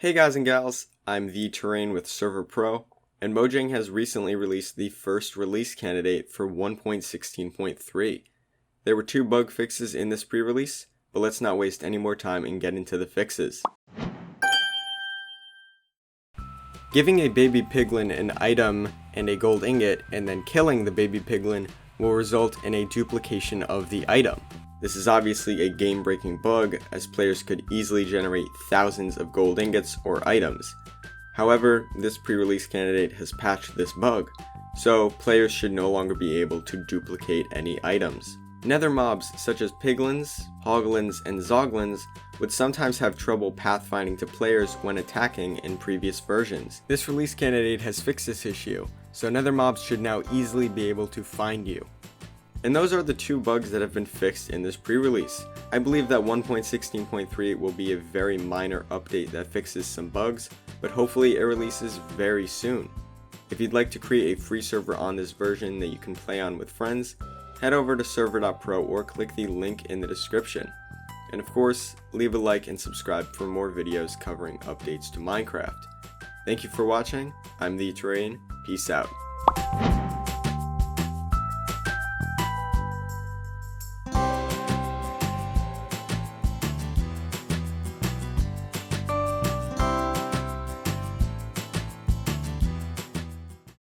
Hey guys and gals, I'm The Terrain with Server.pro, and Mojang has recently released the first release candidate for 1.16.3. There were 2 bug fixes in this pre-release, but let's not waste any more time and get into the fixes. Giving a baby piglin an item and a gold ingot, and then killing the baby piglin will result in a duplication of the item. This is obviously a game-breaking bug, as players could easily generate thousands of gold ingots or items. However, this pre-release candidate has patched this bug, so players should no longer be able to duplicate any items. Nether mobs such as piglins, hoglins, and zoglins would sometimes have trouble pathfinding to players when attacking in previous versions. This release candidate has fixed this issue, so nether mobs should now easily be able to find you. And those are the 2 bugs that have been fixed in this pre-release. I believe that 1.16.3 will be a very minor update that fixes some bugs, but hopefully it releases very soon. If you'd like to create a free server on this version that you can play on with friends, head over to Server.pro or click the link in the description. And of course, leave a like and subscribe for more videos covering updates to Minecraft. Thank you for watching, I'm The Terrain, peace out.